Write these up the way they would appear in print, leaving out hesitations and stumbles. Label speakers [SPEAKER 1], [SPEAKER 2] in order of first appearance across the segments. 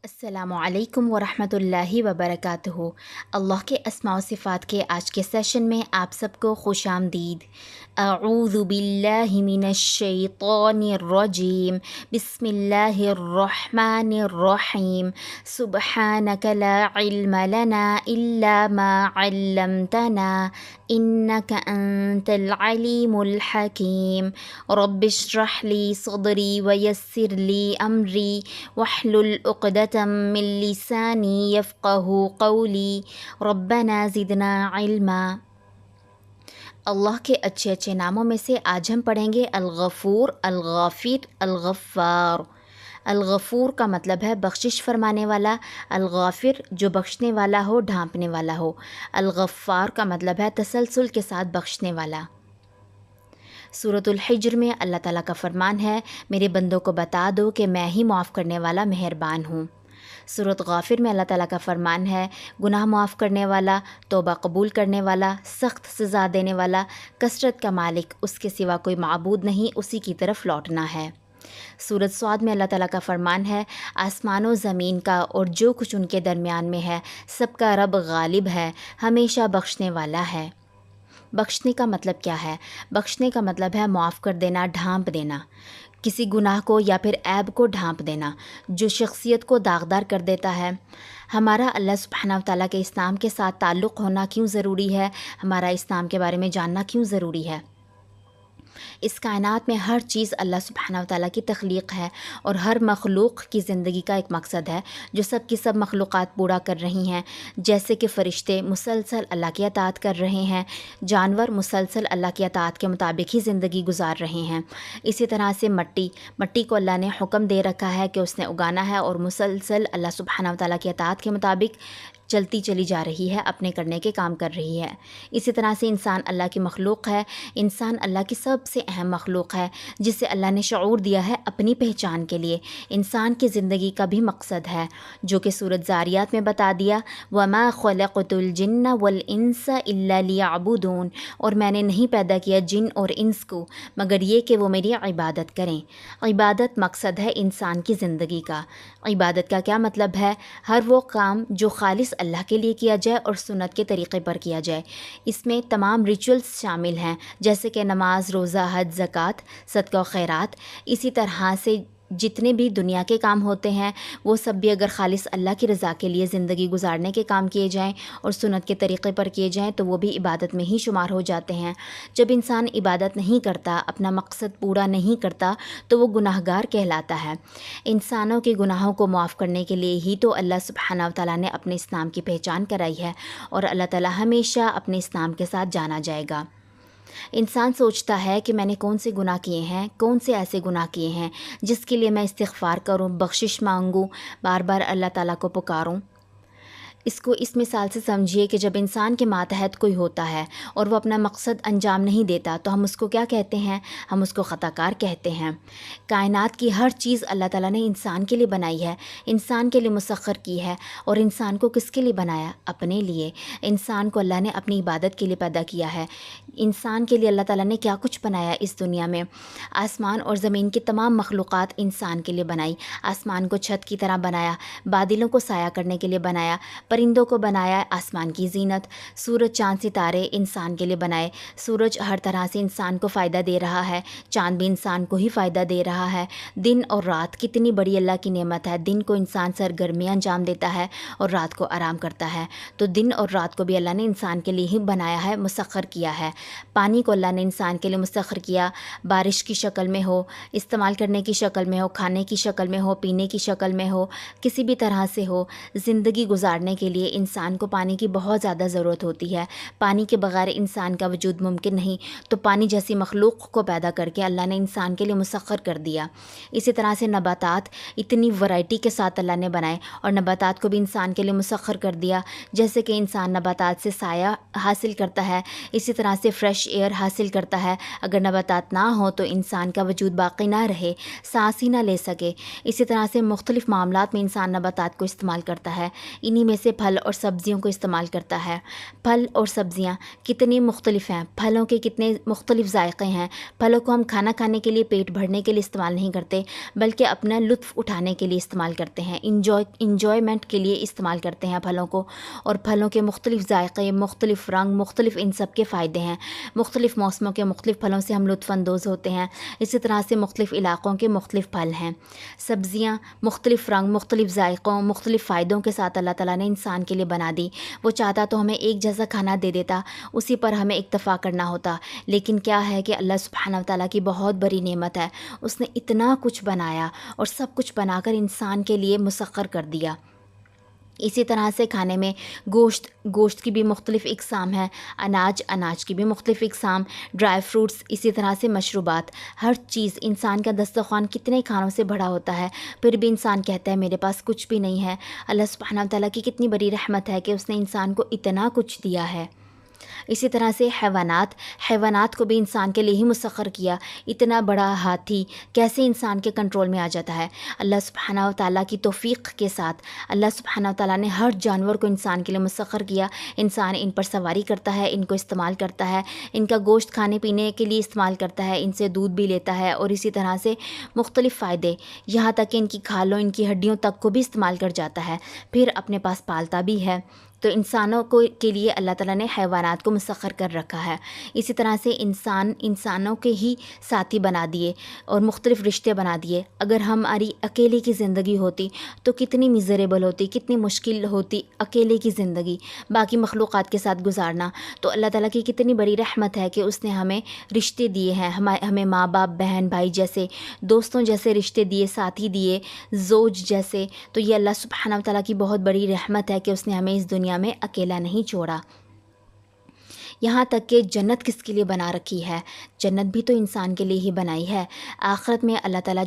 [SPEAKER 1] السلام علیکم ورحمۃ اللہ وبرکاتہ۔ اللہ کے اسماء و صفات کے آج کے سیشن میں آپ سب کو خوش آمدید۔ اعوذ باللہ من الشیطان الرجیم، بسم اللہ الرحمن الرحیم، سبحانک لا علم لنا الا ما علمتنا انک انت العلیم الحکیم، رب اشرح لی صدری ویسر لی امری واحلل عقدۃ من لسانی یفقہوا قولی، ربنا زدنا علما۔ اللہ کے اچھے اچھے ناموں میں سے آج ہم پڑھیں گے الغفور، الغافر، الغفار۔ الغفور کا مطلب ہے بخشش فرمانے والا، الغافر جو بخشنے والا ہو، ڈھانپنے والا ہو، الغفار کا مطلب ہے تسلسل کے ساتھ بخشنے والا۔ سورۃ الحجر میں اللہ تعالیٰ کا فرمان ہے، میرے بندوں کو بتا دو کہ میں ہی معاف کرنے والا مہربان ہوں۔ سورۃ غافر میں اللہ تعالیٰ کا فرمان ہے، گناہ معاف کرنے والا، توبہ قبول کرنے والا، سخت سزا دینے والا، کثرت کا مالک، اس کے سوا کوئی معبود نہیں، اسی کی طرف لوٹنا ہے۔ سورۃ صاد میں اللہ تعالیٰ کا فرمان ہے، آسمان و زمین کا اور جو کچھ ان کے درمیان میں ہے، سب کا رب غالب ہے، ہمیشہ بخشنے والا ہے۔ بخشنے کا مطلب کیا ہے؟ بخشنے کا مطلب ہے معاف کر دینا، ڈھانپ دینا، کسی گناہ کو یا پھر عیب کو ڈھانپ دینا جو شخصیت کو داغدار کر دیتا ہے۔ ہمارا اللہ سبحانہ و تعالیٰ کے اس نام کے ساتھ تعلق ہونا کیوں ضروری ہے؟ ہمارا اس نام کے بارے میں جاننا کیوں ضروری ہے؟ اس کائنات میں ہر چیز اللہ سبحانہ و تعالیٰ کی تخلیق ہے، اور ہر مخلوق کی زندگی کا ایک مقصد ہے جو سب کی سب مخلوقات پورا کر رہی ہیں، جیسے کہ فرشتے مسلسل اللہ کی اطاعت کر رہے ہیں، جانور مسلسل اللہ کی اطاعت کے مطابق ہی زندگی گزار رہے ہیں۔ اسی طرح سے مٹی کو اللہ نے حکم دے رکھا ہے کہ اس نے اگانا ہے، اور مسلسل اللہ سبحانہ و تعالیٰ کی اطاعت کے مطابق چلتی چلی جا رہی ہے، اپنے کرنے کے کام کر رہی ہے۔ اسی طرح سے انسان اللہ کی مخلوق ہے، انسان اللہ کی سب سے اہم مخلوق ہے، جسے اللہ نے شعور دیا ہے اپنی پہچان کے لیے۔ انسان کی زندگی کا بھی مقصد ہے، جو کہ سورۃ ذاریات میں بتا دیا، وَمَا خَلَقْتُ الْجِنَّ وَالْإِنسَ إِلَّا لِيَعْبُدُونَ، اور میں نے نہیں پیدا کیا جن اور انس کو مگر یہ کہ وہ میری عبادت کریں۔ عبادت مقصد ہے انسان کی زندگی کا۔ عبادت کا کیا مطلب ہے؟ ہر وہ کام جو خالص اللہ کے لیے کیا جائے اور سنت کے طریقے پر کیا جائے۔ اس میں تمام ریچولز شامل ہیں، جیسے کہ نماز، روزہ، حج، زکوٰۃ، صدقہ و خیرات۔ اسی طرح سے جتنے بھی دنیا کے کام ہوتے ہیں، وہ سب بھی اگر خالص اللہ کی رضا کے لیے زندگی گزارنے کے کام کیے جائیں اور سنت کے طریقے پر کیے جائیں تو وہ بھی عبادت میں ہی شمار ہو جاتے ہیں۔ جب انسان عبادت نہیں کرتا، اپنا مقصد پورا نہیں کرتا، تو وہ گناہ گار کہلاتا ہے۔ انسانوں کے گناہوں کو معاف کرنے کے لیے ہی تو اللہ سبحانہ و تعالیٰ نے اپنے اس نام کی پہچان کرائی ہے، اور اللہ تعالیٰ ہمیشہ اپنے اس نام کے ساتھ جانا جائے گا۔ انسان سوچتا ہے کہ میں نے کون سے گناہ کیے ہیں، کون سے ایسے گناہ کیے ہیں جس کے لیے میں استغفار کروں، بخشش مانگوں، بار بار اللہ تعالیٰ کو پکاروں۔ اس کو اس مثال سے سمجھیے کہ جب انسان کے ماتحت کوئی ہوتا ہے اور وہ اپنا مقصد انجام نہیں دیتا تو ہم اس کو کیا کہتے ہیں؟ ہم اس کو خطا کار کہتے ہیں۔ کائنات کی ہر چیز اللہ تعالیٰ نے انسان کے لیے بنائی ہے، انسان کے لیے مسخر کی ہے، اور انسان کو کس کے لیے بنایا؟ اپنے لیے۔ انسان کو اللہ نے اپنی عبادت کے لیے پیدا کیا ہے۔ انسان کے لیے اللہ تعالیٰ نے کیا کچھ بنایا اس دنیا میں؟ آسمان اور زمین کی تمام مخلوقات انسان کے لیے بنائی۔ آسمان کو چھت کی طرح بنایا، بادلوں کو سایہ کرنے کے لیے بنایا، پرندوں کو بنایا آسمان کی زینت، سورج، چاند، ستارے انسان کے لیے بنائے۔ سورج ہر طرح سے انسان کو فائدہ دے رہا ہے، چاند بھی انسان کو ہی فائدہ دے رہا ہے۔ دن اور رات کتنی بڑی اللہ کی نعمت ہے، دن کو انسان سرگرمیاں انجام دیتا ہے اور رات کو آرام کرتا ہے، تو دن اور رات کو بھی اللہ نے انسان کے لیے ہی بنایا ہے، مسخر کیا ہے۔ پانی کو اللہ نے انسان کے لیے مسخر کیا، بارش کی شکل میں ہو، استعمال کرنے کی شکل میں ہو، کھانے کی شکل میں ہو، پینے کی شکل میں ہو، کسی بھی طرح سے ہو۔ زندگی گزارنے کے لیے انسان کو پانی کی بہت زیادہ ضرورت ہوتی ہے، پانی کے بغیر انسان کا وجود ممکن نہیں، تو پانی جیسی مخلوق کو پیدا کر کے اللہ نے انسان کے لیے مسخر کر دیا۔ اسی طرح سے نباتات اتنی ورائٹی کے ساتھ اللہ نے بنائے، اور نباتات کو بھی انسان کے لیے مسخر کر دیا، جیسے کہ انسان نباتات سے سایہ حاصل کرتا ہے، اسی طرح سے فریش ایئر حاصل کرتا ہے۔ اگر نباتات نہ ہوں تو انسان کا وجود باقی نہ رہے، سانس ہی نہ لے سکے۔ اسی طرح سے مختلف معاملات میں انسان نباتات کو استعمال کرتا ہے، انہی میں سے پھل اور سبزیوں کو استعمال کرتا ہے۔ پھل اور سبزیاں کتنی مختلف ہیں، پھلوں کے کتنے مختلف ذائقے ہیں۔ پھلوں کو ہم کھانا کھانے کے لیے، پیٹ بھرنے کے لیے استعمال نہیں کرتے، بلکہ اپنا لطف اٹھانے کے لیے استعمال کرتے ہیں، انجوائمنٹ کے لیے استعمال کرتے ہیں پھلوں کو۔ اور پھلوں کے مختلف ذائقے، مختلف رنگ، مختلف ان سب کے فائدے ہیں۔ مختلف موسموں کے مختلف پھلوں سے ہم لطف اندوز ہوتے ہیں، اسی طرح سے مختلف علاقوں کے مختلف پھل ہیں۔ سبزیاں مختلف رنگ، مختلف ذائقوں، مختلف فائدوں کے ساتھ اللہ تعالیٰ نے انسان کے لیے بنا دی۔ وہ چاہتا تو ہمیں ایک جیسا کھانا دے دیتا، اسی پر ہمیں اکتفا کرنا ہوتا، لیکن کیا ہے کہ اللہ سبحانہ و تعالیٰ کی بہت بڑی نعمت ہے، اس نے اتنا کچھ بنایا اور سب کچھ بنا کر انسان کے لیے مسخر کر دیا۔ اسی طرح سے کھانے میں گوشت کی بھی مختلف اقسام ہیں، اناج کی بھی مختلف اقسام، ڈرائی فروٹس، اسی طرح سے مشروبات، ہر چیز۔ انسان کا دسترخوان کتنے کھانوں سے بھرا ہوتا ہے، پھر بھی انسان کہتا ہے میرے پاس کچھ بھی نہیں ہے۔ اللہ سبحانہ و تعالیٰ کی کتنی بڑی رحمت ہے کہ اس نے انسان کو اتنا کچھ دیا ہے۔ اسی طرح سے حیوانات کو بھی انسان کے لیے ہی مسخر کیا۔ اتنا بڑا ہاتھی کیسے انسان کے کنٹرول میں آ جاتا ہے؟ اللہ سبحانہ و تعالیٰ کی توفیق کے ساتھ اللہ سبحانہ و تعالیٰ نے ہر جانور کو انسان کے لیے مسخر کیا۔ انسان ان پر سواری کرتا ہے، ان کو استعمال کرتا ہے، ان کا گوشت کھانے پینے کے لیے استعمال کرتا ہے، ان سے دودھ بھی لیتا ہے، اور اسی طرح سے مختلف فائدے، یہاں تک کہ ان کی کھالوں، ان کی ہڈیوں تک کو بھی استعمال کر جاتا ہے، پھر اپنے پاس پالتا بھی ہے۔ تو انسانوں کے لیے اللہ تعالیٰ نے حیوانات کو مسخر کر رکھا ہے۔ اسی طرح سے انسانوں کے ہی ساتھی بنا دیے اور مختلف رشتے بنا دیے۔ اگر ہماری اکیلے کی زندگی ہوتی تو کتنی میزریبل ہوتی، کتنی مشکل ہوتی اکیلے کی زندگی، باقی مخلوقات کے ساتھ گزارنا۔ تو اللہ تعالیٰ کی کتنی بڑی رحمت ہے کہ اس نے ہمیں رشتے دیے ہیں، ہمیں ماں باپ، بہن بھائی جیسے، دوستوں جیسے رشتے دیے، ساتھی دیے، زوج جیسے۔ تو یہ اللہ سبحانہ و تعالیٰ کی بہت بڑی رحمت ہے کہ اس نے ہمیں اس دنیا میں اکیلا نہیں چھوڑا۔ یہاں تک کہ جنت کس کے لیے بنا رکھی ہے؟ جنت بھی تو انسان کے لیے ہی بنائی ہے۔ آخرت میں اللہ تعالیٰ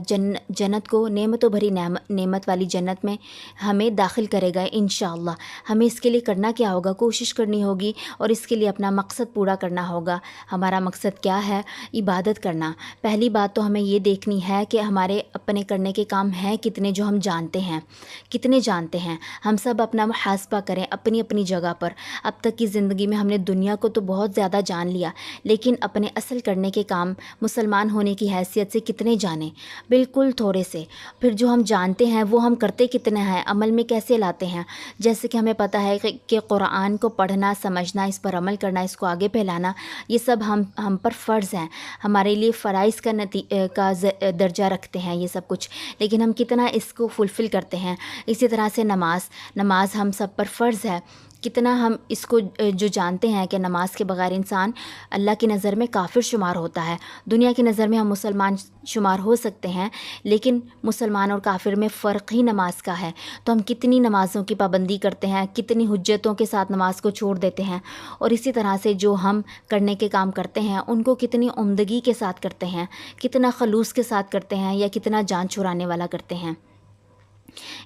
[SPEAKER 1] جنت کو، نعمتوں بھری نعمت والی جنت میں ہمیں داخل کرے گا انشاءاللہ۔ ہمیں اس کے لیے کرنا کیا ہوگا؟ کوشش کرنی ہوگی اور اس کے لیے اپنا مقصد پورا کرنا ہوگا۔ ہمارا مقصد کیا ہے؟ عبادت کرنا۔ پہلی بات تو ہمیں یہ دیکھنی ہے کہ ہمارے اپنے کرنے کے کام ہیں کتنے، جو ہم جانتے ہیں، کتنے جانتے ہیں۔ ہم سب اپنا محاسبہ کریں اپنی اپنی جگہ پر۔ اب تک کی زندگی میں ہم نے دنیا کو تو بہت زیادہ جان لیا، لیکن اپنے اصل کرنے کے کام مسلمان ہونے کی حیثیت سے کتنے جانیں؟ بالکل تھوڑے سے۔ پھر جو ہم جانتے ہیں وہ ہم کرتے کتنے ہیں، عمل میں کیسے لاتے ہیں؟ جیسے کہ ہمیں پتہ ہے کہ قرآن کو پڑھنا، سمجھنا، اس پر عمل کرنا، اس کو آگے پھیلانا، یہ سب ہم پر فرض ہیں، ہمارے لیے فرائض کا درجہ رکھتے ہیں یہ سب کچھ، لیکن ہم کتنا اس کو فلفل کرتے ہیں؟ اسی طرح سے نماز ہم سب پر فرض ہے، کتنا ہم اس کو جو جانتے ہیں کہ نماز کے بغیر انسان اللہ کی نظر میں کافر شمار ہوتا ہے۔ دنیا کی نظر میں ہم مسلمان شمار ہو سکتے ہیں، لیکن مسلمان اور کافر میں فرق ہی نماز کا ہے۔ تو ہم کتنی نمازوں کی پابندی کرتے ہیں، کتنی حجتوں کے ساتھ نماز کو چھوڑ دیتے ہیں، اور اسی طرح سے جو ہم کرنے کے کام کرتے ہیں ان کو کتنی عمدگی کے ساتھ کرتے ہیں، کتنا خلوص کے ساتھ کرتے ہیں، یا کتنا جان چھڑانے والا کرتے ہیں۔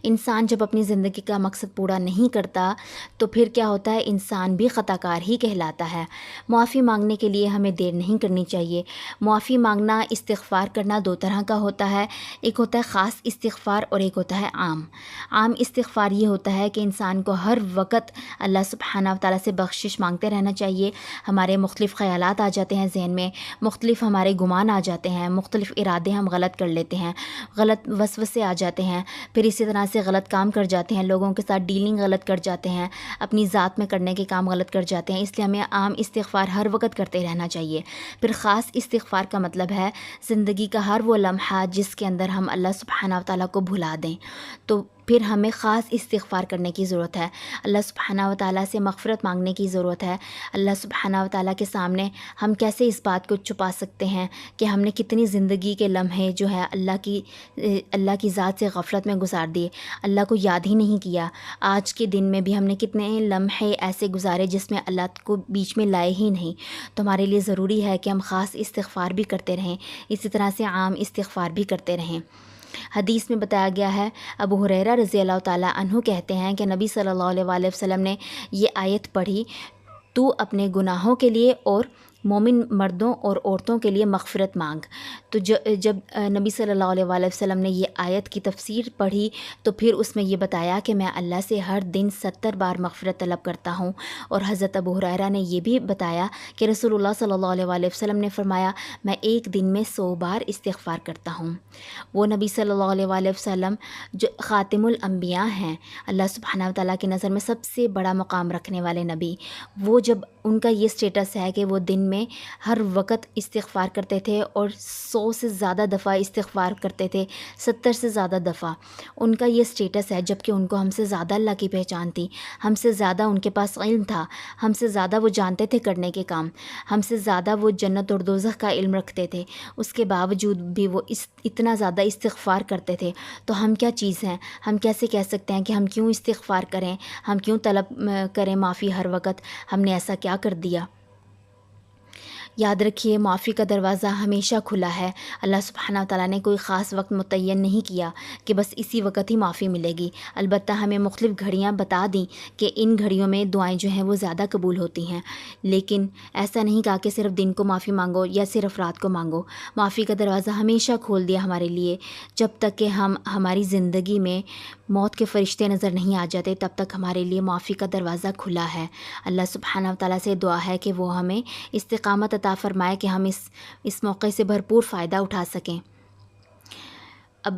[SPEAKER 1] انسان جب اپنی زندگی کا مقصد پورا نہیں کرتا تو پھر کیا ہوتا ہے؟ انسان بھی خطا کار ہی کہلاتا ہے۔ معافی مانگنے کے لیے ہمیں دیر نہیں کرنی چاہیے۔ معافی مانگنا، استغفار کرنا دو طرح کا ہوتا ہے، ایک ہوتا ہے خاص استغفار اور ایک ہوتا ہے عام استغفار۔ یہ ہوتا ہے کہ انسان کو ہر وقت اللہ سبحانہ و تعالیٰ سے بخشش مانگتے رہنا چاہیے۔ ہمارے مختلف خیالات آ جاتے ہیں ذہن میں، مختلف ہمارے گمان آ جاتے ہیں، مختلف ارادے ہم غلط کر لیتے ہیں، غلط وسوسے آ جاتے ہیں، پھر اسی طرح سے غلط کام کر جاتے ہیں، لوگوں کے ساتھ ڈیلنگ غلط کر جاتے ہیں، اپنی ذات میں کرنے کے کام غلط کر جاتے ہیں۔ اس لیے ہمیں عام استغفار ہر وقت کرتے رہنا چاہیے۔ پھر خاص استغفار کا مطلب ہے زندگی کا ہر وہ لمحہ جس کے اندر ہم اللہ سبحانہ و تعالیٰ کو بھلا دیں، تو پھر ہمیں خاص استغفار کرنے کی ضرورت ہے، اللہ سبحانہ و تعالیٰ سے مغفرت مانگنے کی ضرورت ہے۔ اللہ سبحانہ و تعالیٰ کے سامنے ہم کیسے اس بات کو چھپا سکتے ہیں کہ ہم نے کتنی زندگی کے لمحے جو ہے اللہ کی ذات سے غفلت میں گزار دیے، اللہ کو یاد ہی نہیں کیا۔ آج کے دن میں بھی ہم نے کتنے لمحے ایسے گزارے جس میں اللہ کو بیچ میں لائے ہی نہیں۔ تو ہمارے لیے ضروری ہے کہ ہم خاص استغفار بھی کرتے رہیں، اسی طرح سے عام استغفار بھی کرتے رہیں۔ حدیث میں بتایا گیا ہے، ابو ہریرہ رضی اللہ تعالیٰ عنہ کہتے ہیں کہ نبی صلی اللہ علیہ وسلم نے یہ آیت پڑھی، تو اپنے گناہوں کے لیے اور مومن مردوں اور عورتوں کے لیے مغفرت مانگ۔ تو جب نبی صلی اللہ علیہ وآلہ وسلم نے یہ آیت کی تفسیر پڑھی تو پھر اس میں یہ بتایا کہ میں اللہ سے ہر دن 70 بار مغفرت طلب کرتا ہوں۔ اور حضرت ابو ہریرہ نے یہ بھی بتایا کہ رسول اللہ صلی اللہ علیہ وآلہ وسلم نے فرمایا میں ایک دن میں 100 بار استغفار کرتا ہوں۔ وہ نبی صلی اللہ علیہ وآلہ وسلم جو خاتم الانبیاء ہیں، اللہ سبحانہ و تعالیٰ کی نظر میں سب سے بڑا مقام رکھنے والے نبی، وہ جب ان کا یہ سٹیٹس ہے کہ وہ دن میں ہر وقت استغفار کرتے تھے اور 100 سے زیادہ دفعہ استغفار کرتے تھے، 70 سے زیادہ دفعہ، ان کا یہ سٹیٹس ہے، جبکہ ان کو ہم سے زیادہ اللہ کی پہچان تھی، ہم سے زیادہ ان کے پاس علم تھا، ہم سے زیادہ وہ جانتے تھے کرنے کے کام، ہم سے زیادہ وہ جنت اور دوزخ کا علم رکھتے تھے، اس کے باوجود بھی وہ اتنا زیادہ استغفار کرتے تھے۔ تو ہم کیا چیز ہیں؟ ہم کیسے کہہ سکتے ہیں کہ ہم کیوں استغفار کریں، ہم کیوں طلب کریں معافی ہر وقت؟ ہم نے ایسا کیا کر دیا؟ یاد رکھیے معافی کا دروازہ ہمیشہ کھلا ہے۔ اللہ سبحانہ و تعالیٰ نے کوئی خاص وقت متعین نہیں کیا کہ بس اسی وقت ہی معافی ملے گی، البتہ ہمیں مختلف گھڑیاں بتا دیں کہ ان گھڑیوں میں دعائیں جو ہیں وہ زیادہ قبول ہوتی ہیں، لیکن ایسا نہیں کہا کہ صرف دن کو معافی مانگو یا صرف رات کو مانگو۔ معافی کا دروازہ ہمیشہ کھول دیا ہمارے لیے، جب تک کہ ہماری زندگی میں موت کے فرشتے نظر نہیں آ جاتے تب تک ہمارے لیے معافی کا دروازہ کھلا ہے۔ اللہ سبحانہ و تعالیٰ سے دعا ہے کہ وہ ہمیں استقامت عطا فرمائے کہ ہم اس موقع سے بھرپور فائدہ اٹھا سکیں۔ اب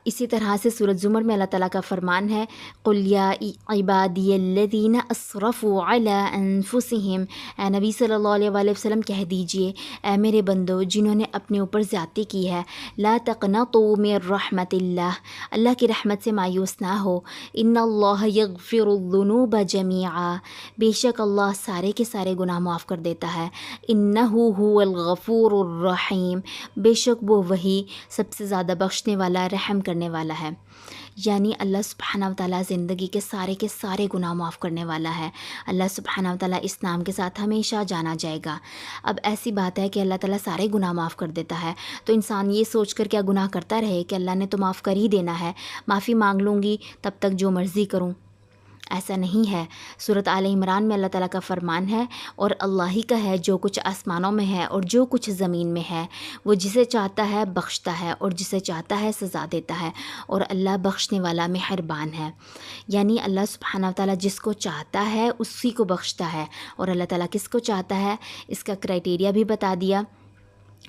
[SPEAKER 1] اسی طرح سے سورۃ زمر میں اللہ تعالیٰ کا فرمان ہے قُلْ يَا عِبَادِيَ الَّذِينَ أَسْرَفُوا عَلَىٰ أَنفُسِهِمْ، اے نبی صلی اللہ علیہ وآلہ وسلم کہہ دیجئے اے میرے بندو جنہوں نے اپنے اوپر زیادتی کی ہے، لا تقنطوا من رحمت اللہ، اللہ کی رحمت سے مایوس نہ ہو، ان اللہ یغفر الذنوب جميعا، بے شک اللہ سارے کے سارے گناہ معاف کر دیتا ہے، انہ هو الغفور الرحیم، بے شک وہ وہی سب سے زیادہ بخشنے والا رحم کرنے والا ہے۔ یعنی اللہ سبحانہ و تعالیٰ زندگی کے سارے گناہ معاف کرنے والا ہے۔ اللہ سبحانہ و تعالیٰ اس نام کے ساتھ ہمیشہ جانا جائے گا۔ اب ایسی بات ہے کہ اللہ تعالیٰ سارے گناہ معاف کر دیتا ہے، تو انسان یہ سوچ کر کیا گناہ کرتا رہے کہ اللہ نے تو معاف کر ہی دینا ہے، معافی مانگ لوں گی تب تک جو مرضی کروں؟ ایسا نہیں ہے۔ سورۃ آل عمران میں اللہ تعالیٰ کا فرمان ہے اور اللہ ہی کا ہے جو کچھ آسمانوں میں ہے اور جو کچھ زمین میں ہے، وہ جسے چاہتا ہے بخشتا ہے اور جسے چاہتا ہے سزا دیتا ہے، اور اللہ بخشنے والا مہربان ہے۔ یعنی اللہ سبحانہ و تعالیٰ جس کو چاہتا ہے اسی کو بخشتا ہے، اور اللہ تعالیٰ کس کو چاہتا ہے اس کا کرائٹیریا بھی بتا دیا۔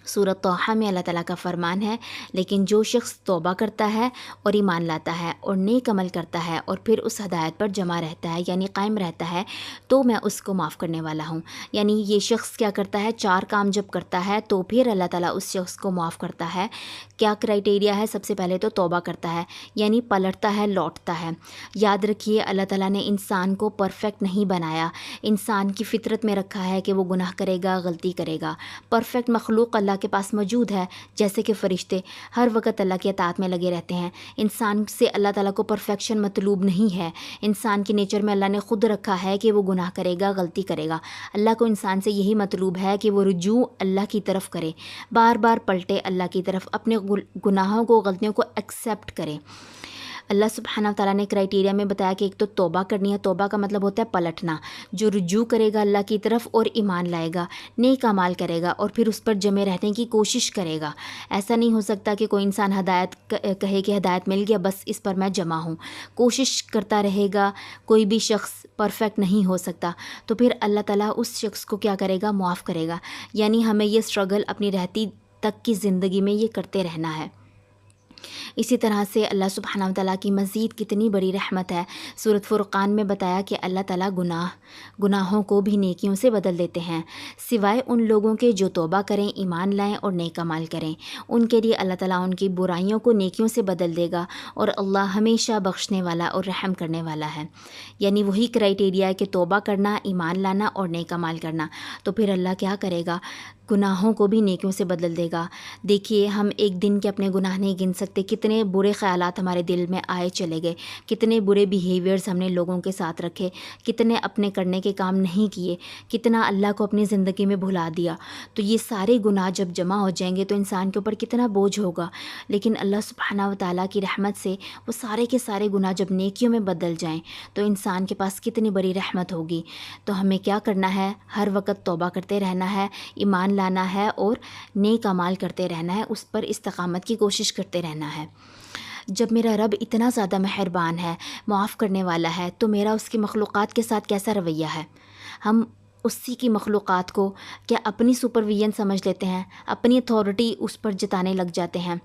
[SPEAKER 1] سورۃ طٰہٰ میں اللہ تعالیٰ کا فرمان ہے لیکن جو شخص توبہ کرتا ہے اور ایمان لاتا ہے اور نیک عمل کرتا ہے اور پھر اس ہدایت پر جمع رہتا ہے یعنی قائم رہتا ہے تو میں اس کو معاف کرنے والا ہوں۔ یعنی یہ شخص کیا کرتا ہے؟ 4 کام جب کرتا ہے تو پھر اللہ تعالیٰ اس شخص کو معاف کرتا ہے۔ کیا کرائٹیریا ہے؟ سب سے پہلے تو توبہ کرتا ہے، یعنی پلٹتا ہے، لوٹتا ہے۔ یاد رکھیے اللہ تعالیٰ نے انسان کو پرفیکٹ نہیں بنایا، انسان کی فطرت میں رکھا ہے کہ وہ گناہ کرے گا، غلطی کرے گا۔ پرفیکٹ مخلوق اللہ کے پاس موجود ہے، جیسے کہ فرشتے ہر وقت اللہ کی اطاعت میں لگے رہتے ہیں۔ انسان سے اللہ تعالیٰ کو پرفیکشن مطلوب نہیں ہے، انسان کی نیچر میں اللہ نے خود رکھا ہے کہ وہ گناہ کرے گا، غلطی کرے گا۔ اللہ کو انسان سے یہی مطلوب ہے کہ وہ رجوع اللہ کی طرف کرے، بار بار پلٹے اللہ کی طرف، اپنے گناہوں کو، غلطیوں کو ایکسیپٹ کرے۔ اللہ سبحانہ و تعالیٰ نے کرائٹیریا میں بتایا کہ ایک تو توبہ کرنی ہے، توبہ کا مطلب ہوتا ہے پلٹنا، جو رجوع کرے گا اللہ کی طرف اور ایمان لائے گا، نیک اعمال کرے گا اور پھر اس پر جمے رہنے کی کوشش کرے گا۔ ایسا نہیں ہو سکتا کہ کوئی انسان ہدایت کہے کہ ہدایت مل گیا بس اس پر میں جمع ہوں، کوشش کرتا رہے گا۔ کوئی بھی شخص پرفیکٹ نہیں ہو سکتا، تو پھر اللہ تعالیٰ اس شخص کو کیا کرے گا؟ معاف کرے گا۔ یعنی ہمیں یہ اسٹرگل اپنی رہتی تک کی زندگی میں یہ کرتے رہنا ہے۔ اسی طرح سے اللہ سبحانہ و تعالیٰ کی مزید کتنی بڑی رحمت ہے۔ سورۃ فرقان میں بتایا کہ اللہ تعالیٰ گناہوں کو بھی نیکیوں سے بدل دیتے ہیں، سوائے ان لوگوں کے جو توبہ کریں، ایمان لائیں اور نیک اعمال کریں، ان کے لیے اللہ تعالیٰ ان کی برائیوں کو نیکیوں سے بدل دے گا، اور اللہ ہمیشہ بخشنے والا اور رحم کرنے والا ہے۔ یعنی وہی کرائٹیریا ہے کہ توبہ کرنا، ایمان لانا اور نیک اعمال کرنا، تو پھر اللہ کیا کرے گا؟ گناہوں کو بھی نیکیوں سے بدل دے گا۔ دیکھیے ہم ایک دن کے اپنے گناہ نہیں گن سکتے، کتنے برے خیالات ہمارے دل میں آئے چلے گئے، کتنے برے بیہیویئرز ہم نے لوگوں کے ساتھ رکھے، کتنے اپنے کرنے کے کام نہیں کیے، کتنا اللہ کو اپنی زندگی میں بھلا دیا. تو یہ سارے گناہ جب جمع ہو جائیں گے تو انسان کے اوپر کتنا بوجھ ہوگا. لیکن اللہ سبحانہ و تعالیٰ کی رحمت سے وہ سارے کے سارے گناہ جب نیکیوں میں بدل جائیں تو انسان کے پاس کتنی بڑی رحمت ہوگی. تو ہمیں کیا کرنا ہے؟ ہر وقت توبہ کرتے رہنا ہے، ایمان لانا ہے اور نیک اعمال کرتے رہنا ہے، اس پر استقامت کی کوشش کرتے رہنا ہے. جب میرا رب اتنا زیادہ مہربان ہے، معاف کرنے والا ہے، تو میرا اس کی مخلوقات کے ساتھ کیسا رویہ ہے؟ ہم اسی کی مخلوقات کو کیا اپنی سپرویژن سمجھ لیتے ہیں، اپنی اتھارٹی اس پر جتانے لگ جاتے ہیں؟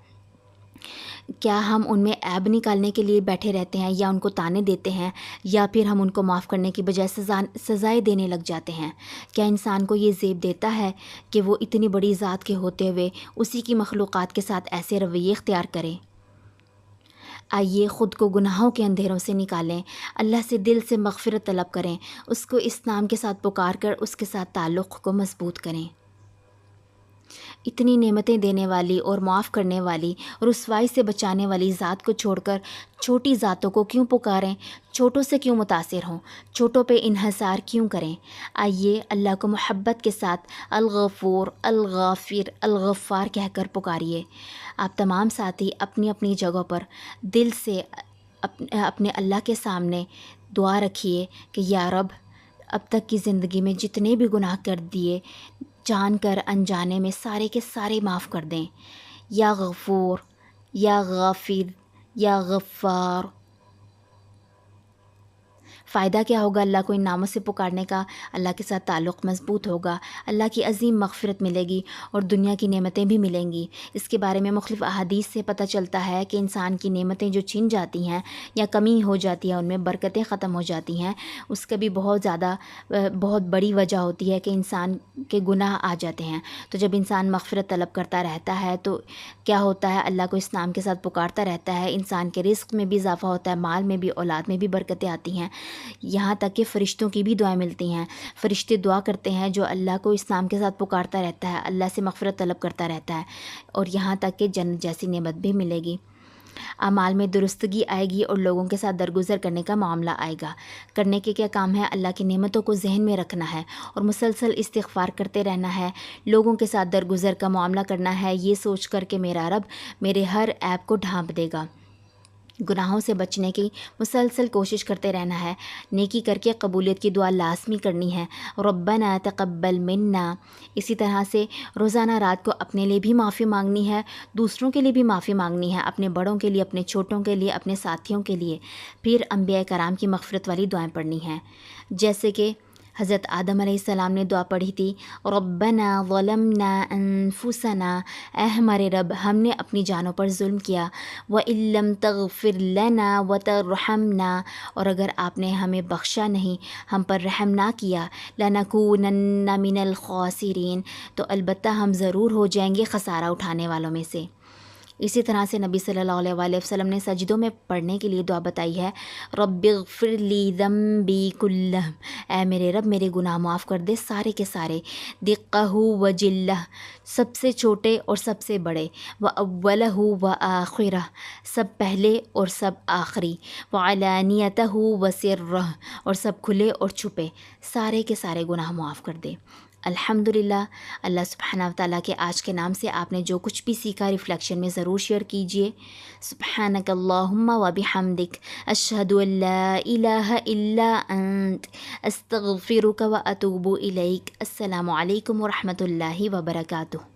[SPEAKER 1] کیا ہم ان میں عیب نکالنے کے لیے بیٹھے رہتے ہیں، یا ان کو طعنے دیتے ہیں، یا پھر ہم ان کو معاف کرنے کی بجائے سزائیں دینے لگ جاتے ہیں؟ کیا انسان کو یہ زیب دیتا ہے کہ وہ اتنی بڑی ذات کے ہوتے ہوئے اسی کی مخلوقات کے ساتھ ایسے رویے اختیار کرے؟ آئیے خود کو گناہوں کے اندھیروں سے نکالیں، اللہ سے دل سے مغفرت طلب کریں، اس کو اس نام کے ساتھ پکار کر اس کے ساتھ تعلق کو مضبوط کریں. اتنی نعمتیں دینے والی اور معاف کرنے والی، رسوائی سے بچانے والی ذات کو چھوڑ کر چھوٹی ذاتوں کو کیوں پکاریں؟ چھوٹوں سے کیوں متاثر ہوں؟ چھوٹوں پہ انحصار کیوں کریں؟ آئیے اللہ کو محبت کے ساتھ الغفور، الغافر، الغفار کہہ کر پکاریے. آپ تمام ساتھی اپنی اپنی جگہوں پر دل سے اپنے اللہ کے سامنے دعا رکھیے کہ یا رب، اب تک کی زندگی میں جتنے بھی گناہ کر دیے، جان کر انجانے میں، سارے کے سارے معاف کر دیں. یا غفور، یا غافر، یا غفار. فائدہ کیا ہوگا اللہ کو ان ناموں سے پکارنے کا؟ اللہ کے ساتھ تعلق مضبوط ہوگا، اللہ کی عظیم مغفرت ملے گی اور دنیا کی نعمتیں بھی ملیں گی. اس کے بارے میں مختلف احادیث سے پتہ چلتا ہے کہ انسان کی نعمتیں جو چھن جاتی ہیں یا کمی ہو جاتی ہے، ان میں برکتیں ختم ہو جاتی ہیں، اس کا بھی بہت بڑی وجہ ہوتی ہے کہ انسان کے گناہ آ جاتے ہیں. تو جب انسان مغفرت طلب کرتا رہتا ہے تو کیا ہوتا ہے؟ اللہ کو اس نام کے ساتھ پکارتا رہتا ہے، انسان کے رزق میں بھی اضافہ ہوتا ہے، مال میں بھی، اولاد میں بھی برکتیں آتی ہیں. یہاں تک کہ فرشتوں کی بھی دعائیں ملتی ہیں. فرشتے دعا کرتے ہیں جو اللہ کو اس نام کے ساتھ پکارتا رہتا ہے، اللہ سے مغفرت طلب کرتا رہتا ہے، اور یہاں تک کہ جنت جیسی نعمت بھی ملے گی. اعمال میں درستگی آئے گی اور لوگوں کے ساتھ درگزر کرنے کا معاملہ آئے گا. کرنے کے کیا کام ہے؟ اللہ کی نعمتوں کو ذہن میں رکھنا ہے اور مسلسل استغفار کرتے رہنا ہے. لوگوں کے ساتھ درگزر کا معاملہ کرنا ہے یہ سوچ کر کہ میرا رب میرے ہر عیب کو ڈھانپ دے گا. گناہوں سے بچنے کی مسلسل کوشش کرتے رہنا ہے. نیکی کر کے قبولیت کی دعا لازمی کرنی ہے، ربنا تقبل منا. اسی طرح سے روزانہ رات کو اپنے لیے بھی معافی مانگنی ہے، دوسروں کے لیے بھی معافی مانگنی ہے، اپنے بڑوں کے لیے، اپنے چھوٹوں کے لیے، اپنے ساتھیوں کے لیے. پھر انبیاء کرام کی مغفرت والی دعائیں پڑھنی ہیں، جیسے کہ حضرت آدم علیہ السلام نے دعا پڑھی تھی، ربنا ظلمنا انفسنا. اے ہمارے رب، ہم نے اپنی جانوں پر ظلم کیا، وَإِن لَّمْ تَغْفِرْ لَنَا وَتَرْحَمْنَا. اور اگر آپ نے ہمیں بخشا نہیں، ہم پر رحم نہ کیا، لَنَكُونَنَّ مِنَ الْخَاسِرِينَ. تو البتہ ہم ضرور ہو جائیں گے خسارہ اٹھانے والوں میں سے. اسی طرح سے نبی صلی اللہ علیہ وآلہ وسلم نے سجدوں میں پڑھنے کے لیے دعا بتائی ہے، رب اغفر لی ذنبی کلہ. اے میرے رب، میرے گناہ معاف کر دے سارے کے سارے، دقہ و جلہ، سب سے چھوٹے اور سب سے بڑے، و اولہ و آخرہ، سب پہلے اور سب آخری، و علانیتہ و سرہ، اور سب کھلے اور چھپے، سارے کے سارے گناہ معاف کر دے. الحمدللہ. اللہ سبحانہ و تعالیٰ کے آج کے نام سے آپ نے جو کچھ بھی سیکھا ریفلیکشن میں ضرور شیئر کیجئے. سبحانک اللہم و بحمدک، اشہد ان لا الہ الا انت، استغفرک و اتوب الیک. السلام علیکم ورحمۃ اللہ وبرکاتہ.